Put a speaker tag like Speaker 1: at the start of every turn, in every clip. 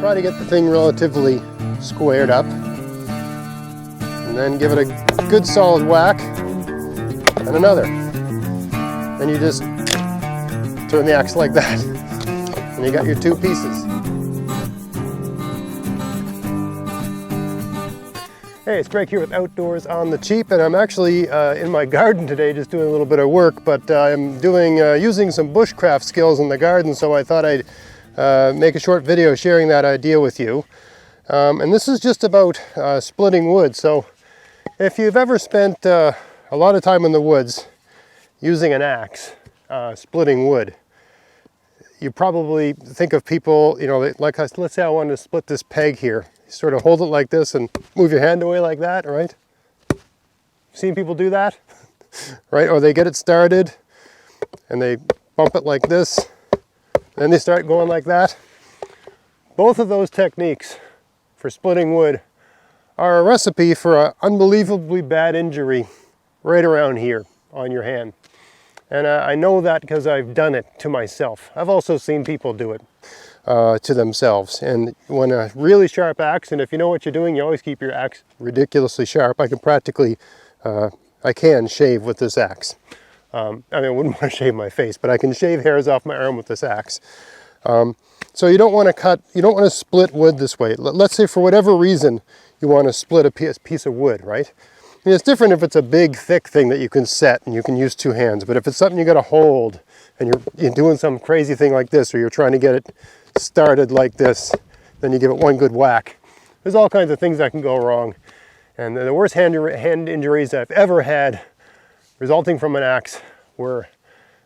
Speaker 1: Try to get the thing relatively squared up, and then give it a good solid whack, and another. Then you just turn the axe like that, and you got your two pieces. Hey, it's Greg here with Outdoors on the Cheap, and I'm actually in my garden today just doing a little bit of work, but I'm using some bushcraft skills in the garden, so I thought I'd make a short video sharing that idea with you. And this is just about splitting wood. So if you've ever spent a lot of time in the woods using an axe, splitting wood, you probably think of people, you know, like let's say I wanted to split this peg here. You sort of hold it like this and move your hand away like that, right? Seen people do that? Right? Or they get it started and they bump it like this, then they start going like that. Both of those techniques for splitting wood are a recipe for an unbelievably bad injury right around here on your hand. And I know that because I've done it to myself. I've also seen people do it to themselves. And when a really sharp axe, and if you know what you're doing, you always keep your axe ridiculously sharp. I can practically, I can shave with this axe. I mean, I wouldn't want to shave my face, but I can shave hairs off my arm with this axe. So you don't want to cut, you don't want to split wood this way. Let's say for whatever reason you want to split a piece of wood, right? I mean, it's different if it's a big, thick thing that you can set and you can use two hands. But if it's something you got to hold and you're doing some crazy thing like this, or you're trying to get it started like this, then you give it one good whack. There's all kinds of things that can go wrong. And the worst hand injuries I've ever had resulting from an axe were,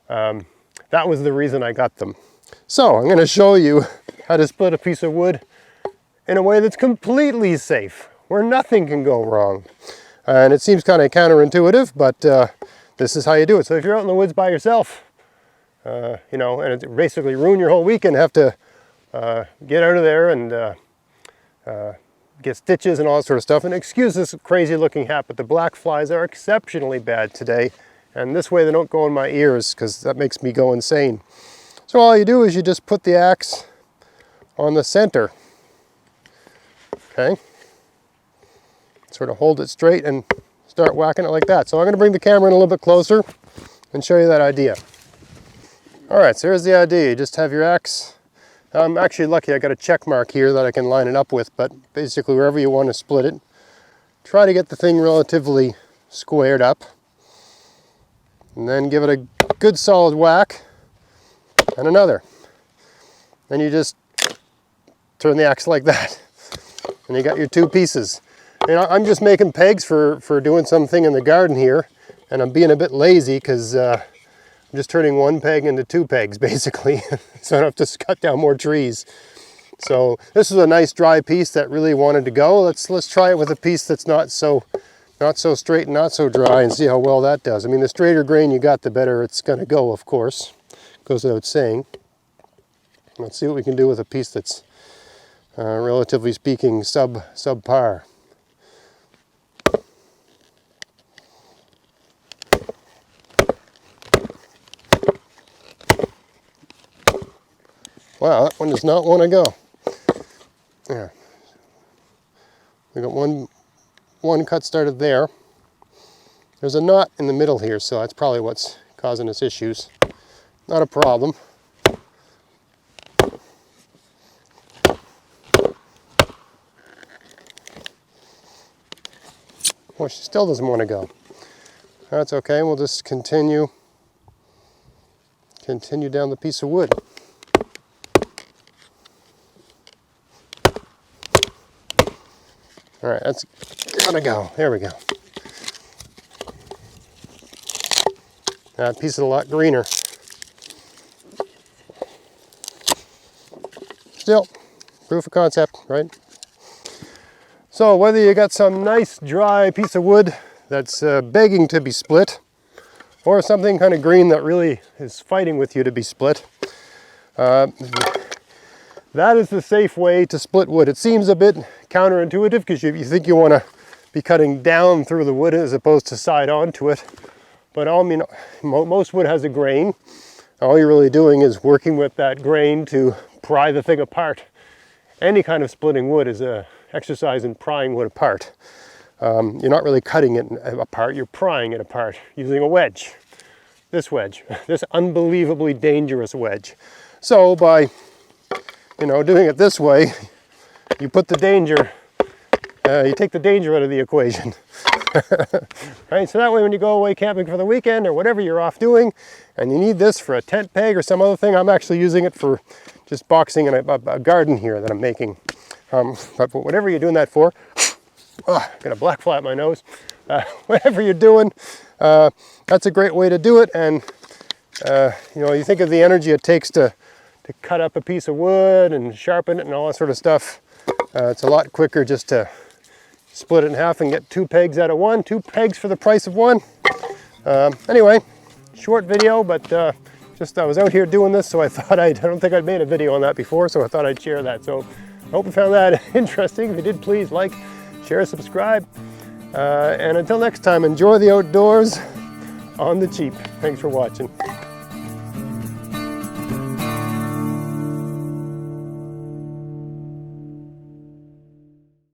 Speaker 1: that was the reason I got them. So I'm going to show you how to split a piece of wood in a way that's completely safe, where nothing can go wrong. And it seems kind of counterintuitive, but this is how you do it. So if you're out in the woods by yourself, you know, and it basically ruin your whole weekend, have to get out of there and get stitches and all that sort of stuff. And excuse this crazy looking hat, but the black flies are exceptionally bad today. And this way they don't go in my ears, because that makes me go insane. So all you do is you just put the axe on the center, okay? Sort of hold it straight and start whacking it like that. So I'm going to bring the camera in a little bit closer and show you that idea. All right, so here's the idea. You just have your axe. I'm actually lucky I got a check mark here that I can line it up with, but basically wherever you want to split it, try to get the thing relatively squared up, and then give it a good solid whack, and another. Then you just turn the axe like that, and you got your two pieces. You know, I'm just making pegs for doing something in the garden here, and I'm being a bit lazy because I'm just turning one peg into two pegs basically, so I don't have to cut down more trees. So this is a nice dry piece that really wanted to go. Let's try it with a piece that's not so straight and not so dry, and see how well that does. I mean, the straighter grain you got, the better it's going to go, of course. Goes without saying. Let's see what we can do with a piece that's relatively speaking subpar. Wow, that one does not want to go. Yeah. We got one cut started there. There's a knot in the middle here, so that's probably what's causing us issues. Not a problem. Well, she still doesn't want to go. That's okay, we'll just continue down the piece of wood. All right, that's gotta go. There we go. That piece is a lot greener. Still, proof of concept, right? So whether you got some nice dry piece of wood that's begging to be split, or something kind of green that really is fighting with you to be split, that is the safe way to split wood. It seems a bit counterintuitive because you think you want to be cutting down through the wood as opposed to side onto it. But I mean, most wood has a grain. All you're really doing is working with that grain to pry the thing apart. any kind of splitting wood is a exercise in prying wood apart. You're not really cutting it apart, you're prying it apart using a wedge. This wedge, this unbelievably dangerous wedge. So by, doing it this way, you put the danger, you take the danger out of the equation. Right, so that way when you go away camping for the weekend or whatever you're off doing, and you need this for a tent peg or some other thing, I'm actually using it for just boxing in a garden here that I'm making. But whatever you're doing that for, got a black fly at my nose. Whatever you're doing, that's a great way to do it. And you think of the energy it takes to cut up a piece of wood and sharpen it and all that sort of stuff. It's a lot quicker just to split it in half and get 2 pegs out of one, 2 pegs for the price of one. Anyway, short video, but I was out here doing this, so I thought I don't think I'd made a video on that before, so I thought I'd share that. So I hope you found that interesting. If you did, please like, share, subscribe. And until next time, enjoy the outdoors on the cheap. Thanks for watching.